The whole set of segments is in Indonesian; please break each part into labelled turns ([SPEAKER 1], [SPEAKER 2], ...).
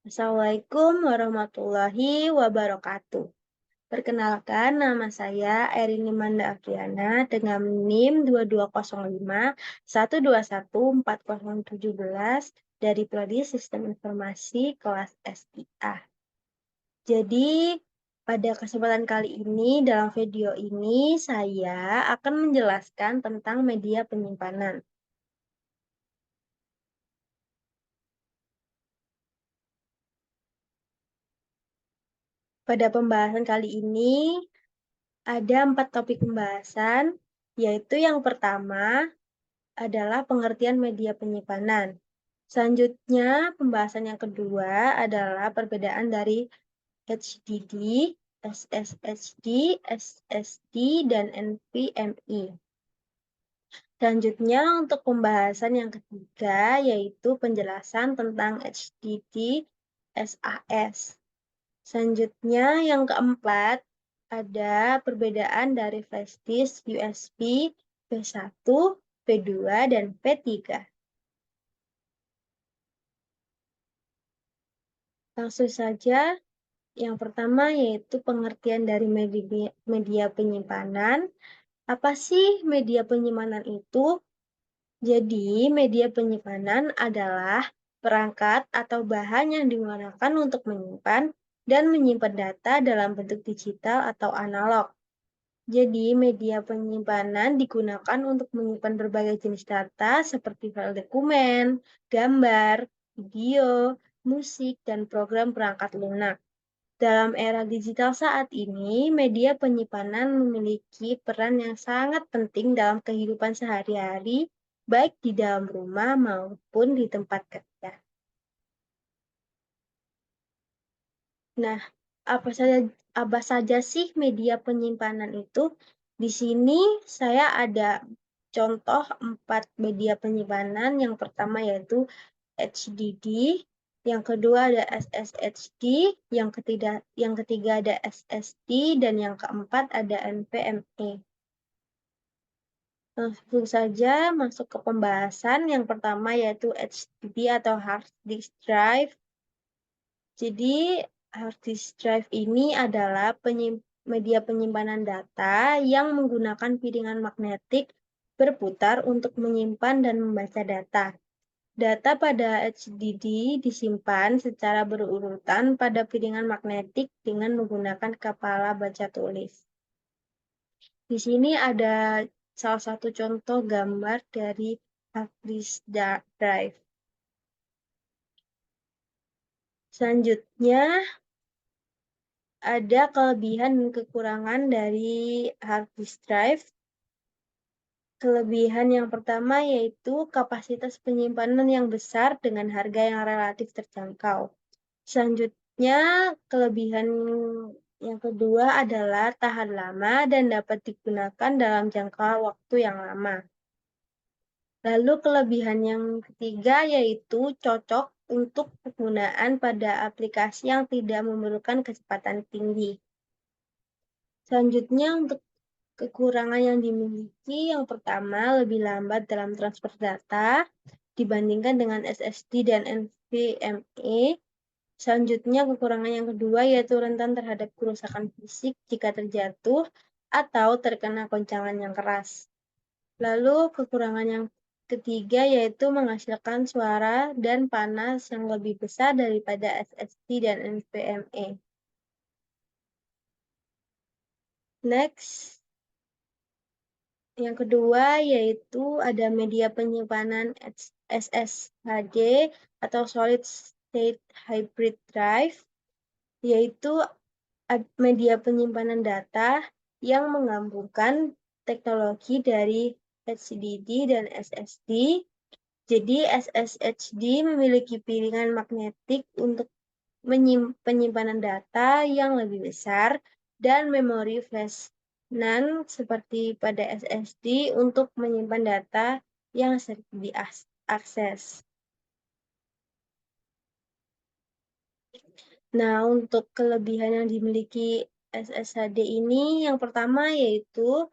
[SPEAKER 1] Assalamualaikum warahmatullahi wabarakatuh. Perkenalkan, nama saya Erini Manda Afriana dengan NIM 2205121407 dari Prodi Sistem Informasi kelas SIA. Jadi, pada kesempatan kali ini, dalam video ini, saya akan menjelaskan tentang media penyimpanan. Pada pembahasan kali ini, ada 4 topik pembahasan, yaitu yang pertama adalah pengertian media penyimpanan. Selanjutnya, pembahasan yang kedua adalah perbedaan dari HDD, SSHD, SSD, dan NVMe. Selanjutnya, untuk pembahasan yang ketiga, yaitu penjelasan tentang HDD SAS. Selanjutnya, yang keempat, ada perbedaan dari flash disk USB P1, P2, dan P3. Langsung saja, yang pertama yaitu pengertian dari media penyimpanan. Apa sih media penyimpanan itu? Jadi, media penyimpanan adalah perangkat atau bahan yang digunakan untuk menyimpan dan menyimpan data dalam bentuk digital atau analog. Jadi, media penyimpanan digunakan untuk menyimpan berbagai jenis data seperti file dokumen, gambar, video, musik, dan program perangkat lunak. Dalam era digital saat ini, media penyimpanan memiliki peran yang sangat penting dalam kehidupan sehari-hari, baik di dalam rumah maupun di tempat kerja. Nah, apa saja sih media penyimpanan itu? Di sini saya ada contoh 4 media penyimpanan. Yang pertama yaitu HDD, yang kedua ada SSHD, yang ketiga ada SSD, dan yang keempat ada NVMe. Langsung saja masuk ke pembahasan. Yang pertama yaitu HDD atau hard disk drive. Jadi, hard disk drive ini adalah media penyimpanan data yang menggunakan piringan magnetik berputar untuk menyimpan dan membaca data. Data pada HDD disimpan secara berurutan pada piringan magnetik dengan menggunakan kepala baca tulis. Di sini ada salah satu contoh gambar dari hard disk drive. Selanjutnya, ada kelebihan dan kekurangan dari hard disk drive. Kelebihan yang pertama yaitu kapasitas penyimpanan yang besar dengan harga yang relatif terjangkau. Selanjutnya, kelebihan yang kedua adalah tahan lama dan dapat digunakan dalam jangka waktu yang lama. Lalu kelebihan yang ketiga yaitu cocok untuk penggunaan pada aplikasi yang tidak memerlukan kecepatan tinggi. Selanjutnya, untuk kekurangan yang dimiliki, yang pertama lebih lambat dalam transfer data dibandingkan dengan SSD dan NVMe. Selanjutnya, kekurangan yang kedua yaitu rentan terhadap kerusakan fisik jika terjatuh atau terkena goncangan yang keras. Lalu, kekurangan yang ketiga yaitu menghasilkan suara dan panas yang lebih besar daripada SSD dan NVMe. Next, yang kedua yaitu ada media penyimpanan SSHD atau Solid State Hybrid Drive, yaitu media penyimpanan data yang menggabungkan teknologi dari HDD dan SSD. Jadi SSHD memiliki piringan magnetik untuk penyimpanan data yang lebih besar dan memori flash NAND seperti pada SSD untuk menyimpan data yang sering diakses. Nah, untuk kelebihan yang dimiliki SSHD ini, yang pertama yaitu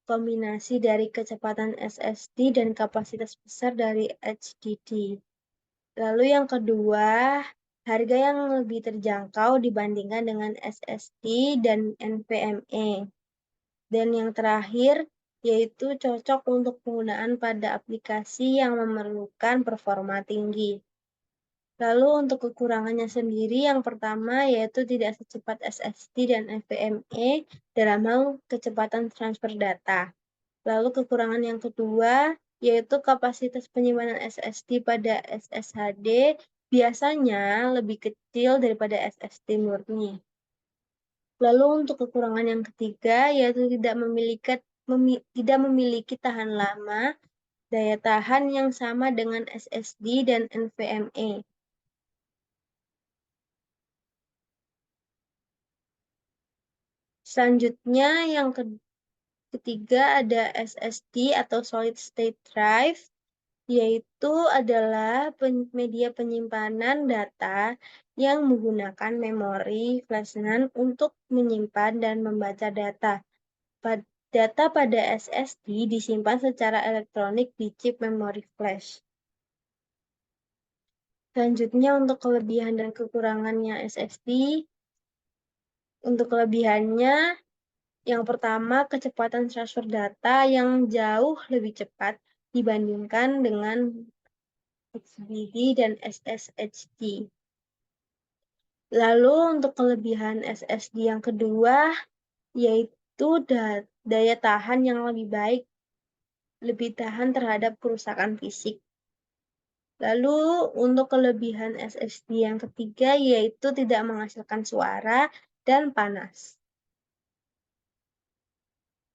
[SPEAKER 1] kombinasi dari kecepatan SSD dan kapasitas besar dari HDD. Lalu yang kedua, harga yang lebih terjangkau dibandingkan dengan SSD dan NVMe. Dan yang terakhir, yaitu cocok untuk penggunaan pada aplikasi yang memerlukan performa tinggi. Lalu untuk kekurangannya sendiri, yang pertama yaitu tidak secepat SSD dan NVMe dalam hal kecepatan transfer data. Lalu kekurangan yang kedua, yaitu kapasitas penyimpanan SSD pada SSHD biasanya lebih kecil daripada SSD murni. Lalu untuk kekurangan yang ketiga, yaitu tidak memiliki tahan lama, daya tahan yang sama dengan SSD dan NVMe. Selanjutnya, yang ketiga ada SSD atau Solid State Drive, yaitu adalah media penyimpanan data yang menggunakan memori flash NAND untuk menyimpan dan membaca data. Data pada SSD disimpan secara elektronik di chip memori flash. Selanjutnya untuk kelebihan dan kekurangannya SSD. Untuk kelebihannya, yang pertama, kecepatan transfer data yang jauh lebih cepat dibandingkan dengan HDD dan SSHD. Lalu untuk kelebihan SSD yang kedua, yaitu daya tahan yang lebih baik, lebih tahan terhadap kerusakan fisik. Lalu untuk kelebihan SSD yang ketiga, yaitu tidak menghasilkan suara dan panas.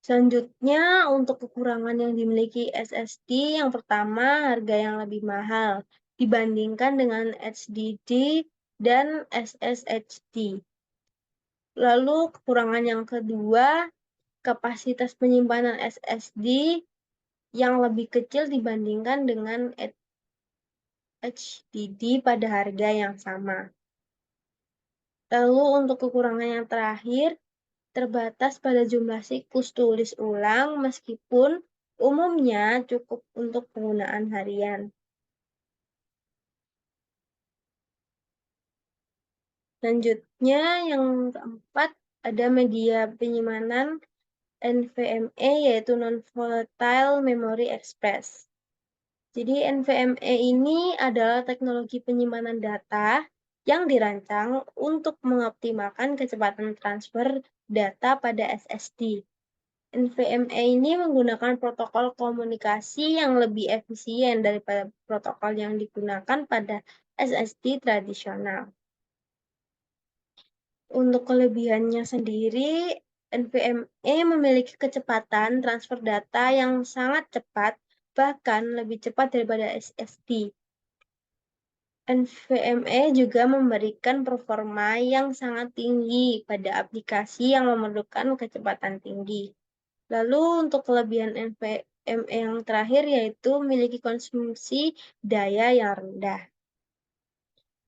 [SPEAKER 1] Selanjutnya, untuk kekurangan yang dimiliki SSD, yang pertama, harga yang lebih mahal dibandingkan dengan HDD dan SSHD. Lalu kekurangan yang kedua, kapasitas penyimpanan SSD yang lebih kecil dibandingkan dengan HDD pada harga yang sama. Lalu untuk kekurangan yang terakhir, terbatas pada jumlah siklus tulis ulang meskipun umumnya cukup untuk penggunaan harian. Selanjutnya yang keempat ada media penyimpanan NVMe yaitu Non-Volatile Memory Express. Jadi NVMe ini adalah teknologi penyimpanan data yang dirancang untuk mengoptimalkan kecepatan transfer data pada SSD. NVMe ini menggunakan protokol komunikasi yang lebih efisien daripada protokol yang digunakan pada SSD tradisional. Untuk kelebihannya sendiri, NVMe memiliki kecepatan transfer data yang sangat cepat, bahkan lebih cepat daripada SSD. NVMe juga memberikan performa yang sangat tinggi pada aplikasi yang memerlukan kecepatan tinggi. Lalu untuk kelebihan NVMe yang terakhir yaitu memiliki konsumsi daya yang rendah.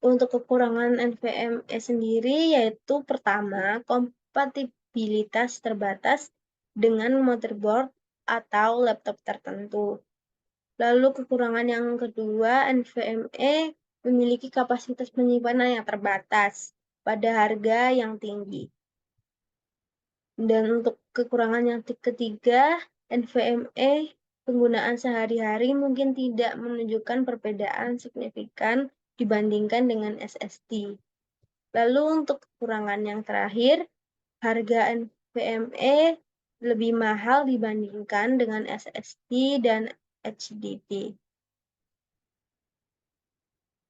[SPEAKER 1] Untuk kekurangan NVMe sendiri yaitu pertama, kompatibilitas terbatas dengan motherboard atau laptop tertentu. Lalu kekurangan yang kedua, NVMe memiliki kapasitas penyimpanan yang terbatas pada harga yang tinggi. Dan untuk kekurangan yang ketiga, NVMe penggunaan sehari-hari mungkin tidak menunjukkan perbedaan signifikan dibandingkan dengan SSD. Lalu untuk kekurangan yang terakhir, harga NVMe lebih mahal dibandingkan dengan SSD dan HDD.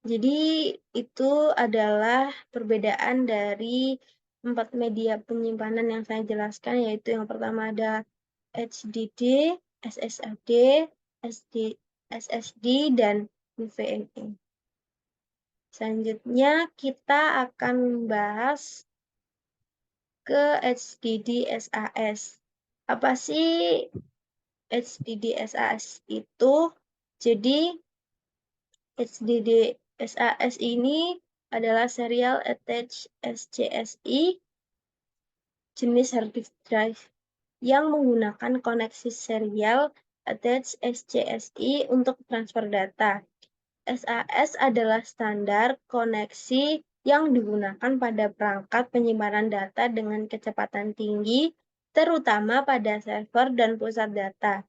[SPEAKER 1] Jadi itu adalah perbedaan dari 4 media penyimpanan yang saya jelaskan, yaitu yang pertama ada HDD, SSD, SSD, dan NVMe. Selanjutnya kita akan membahas ke HDD SAS. Apa sih HDD SAS itu? Jadi HDD SAS ini adalah Serial Attached SCSI jenis hard disk drive yang menggunakan koneksi serial attached SCSI untuk transfer data. SAS adalah standar koneksi yang digunakan pada perangkat penyimpanan data dengan kecepatan tinggi, terutama pada server dan pusat data.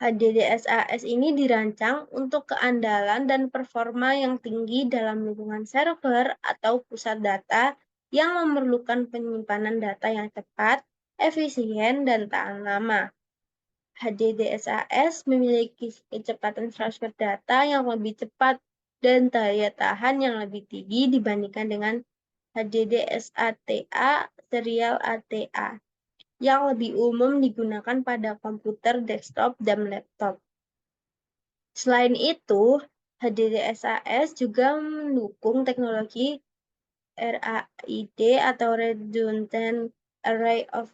[SPEAKER 1] HDDSAS ini dirancang untuk keandalan dan performa yang tinggi dalam lingkungan server atau pusat data yang memerlukan penyimpanan data yang cepat, efisien, dan tahan lama. HDDSAS memiliki kecepatan transfer data yang lebih cepat dan daya tahan yang lebih tinggi dibandingkan dengan HDDSATA serial ATA yang lebih umum digunakan pada komputer desktop dan laptop. Selain itu, HDDSAS juga mendukung teknologi RAID atau Redundant Array of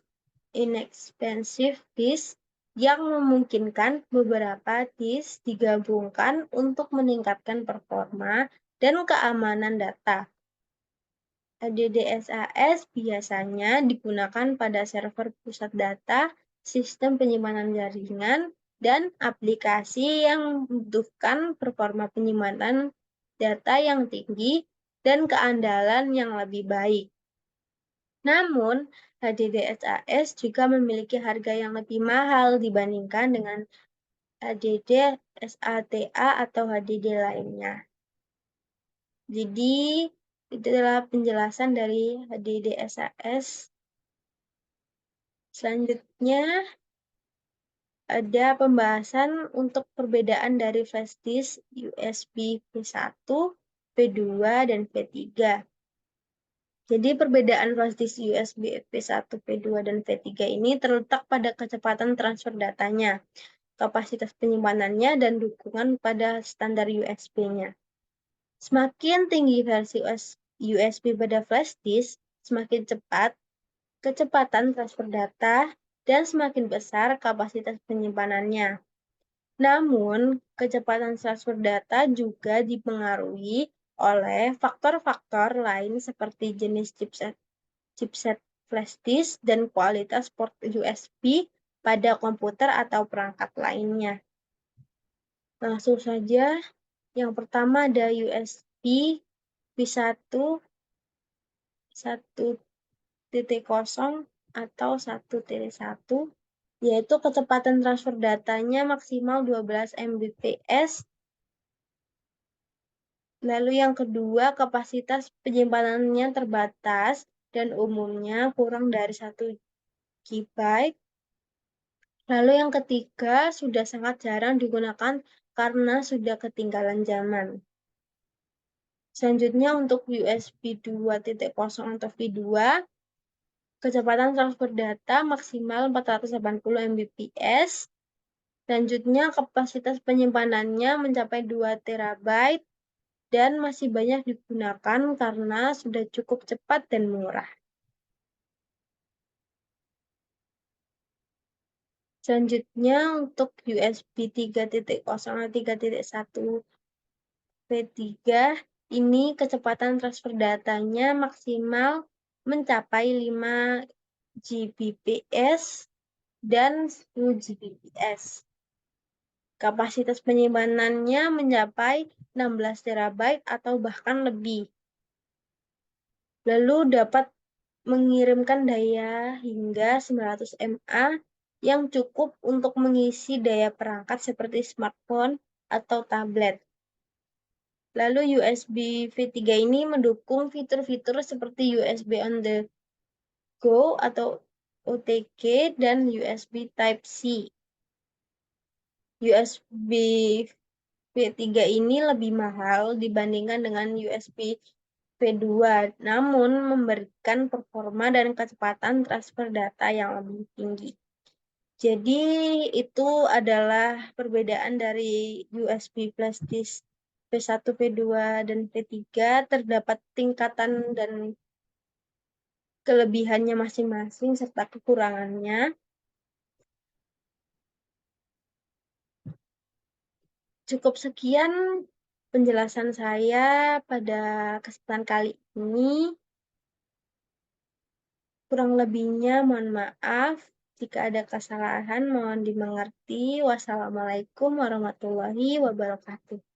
[SPEAKER 1] Inexpensive Disk yang memungkinkan beberapa disk digabungkan untuk meningkatkan performa dan keamanan data. HDDSAS biasanya digunakan pada server pusat data, sistem penyimpanan jaringan, dan aplikasi yang membutuhkan performa penyimpanan data yang tinggi dan keandalan yang lebih baik. Namun, HDDSAS juga memiliki harga yang lebih mahal dibandingkan dengan HDD SATA atau HDD lainnya. Jadi, itu adalah penjelasan dari HDDSAS. Selanjutnya, ada pembahasan untuk perbedaan dari flash disk USB V1, V2, dan V3. Jadi perbedaan flash disk USB V1, V2, dan V3 ini terletak pada kecepatan transfer datanya, kapasitas penyimpanannya, dan dukungan pada standar USB-nya. Semakin tinggi versi USB pada flash disk, semakin cepat kecepatan transfer data dan semakin besar kapasitas penyimpanannya. Namun, kecepatan transfer data juga dipengaruhi oleh faktor-faktor lain seperti jenis chipset flash disk dan kualitas port USB pada komputer atau perangkat lainnya. Langsung saja, yang pertama ada USB V1 1.0 atau 1.1, yaitu kecepatan transfer datanya maksimal 12 Mbps. Lalu yang kedua, kapasitas penyimpanannya terbatas dan umumnya kurang dari 1 GB. Lalu yang ketiga, sudah sangat jarang digunakan karena sudah ketinggalan zaman. Selanjutnya untuk USB 2.0 atau V2, kecepatan transfer data maksimal 480 Mbps. Selanjutnya kapasitas penyimpanannya mencapai 2 TB dan masih banyak digunakan karena sudah cukup cepat dan murah. Selanjutnya untuk USB 3.0 dan 3.1 V3, ini kecepatan transfer datanya maksimal mencapai 5 Gbps dan 10 Gbps. Kapasitas penyimpanannya mencapai 16 TB atau bahkan lebih. Lalu dapat mengirimkan daya hingga 900 mA yang cukup untuk mengisi daya perangkat seperti smartphone atau tablet. Lalu USB V3 ini mendukung fitur-fitur seperti USB on the go atau OTG dan USB Type-C. USB V3 ini lebih mahal dibandingkan dengan USB V2, namun memberikan performa dan kecepatan transfer data yang lebih tinggi. Jadi itu adalah perbedaan dari USB flash disk V1, V2, dan V3. Terdapat tingkatan dan kelebihannya masing-masing serta kekurangannya. Cukup sekian penjelasan saya pada kesempatan kali ini. Kurang lebihnya mohon maaf. Jika ada kesalahan mohon dimengerti. Wassalamualaikum warahmatullahi wabarakatuh.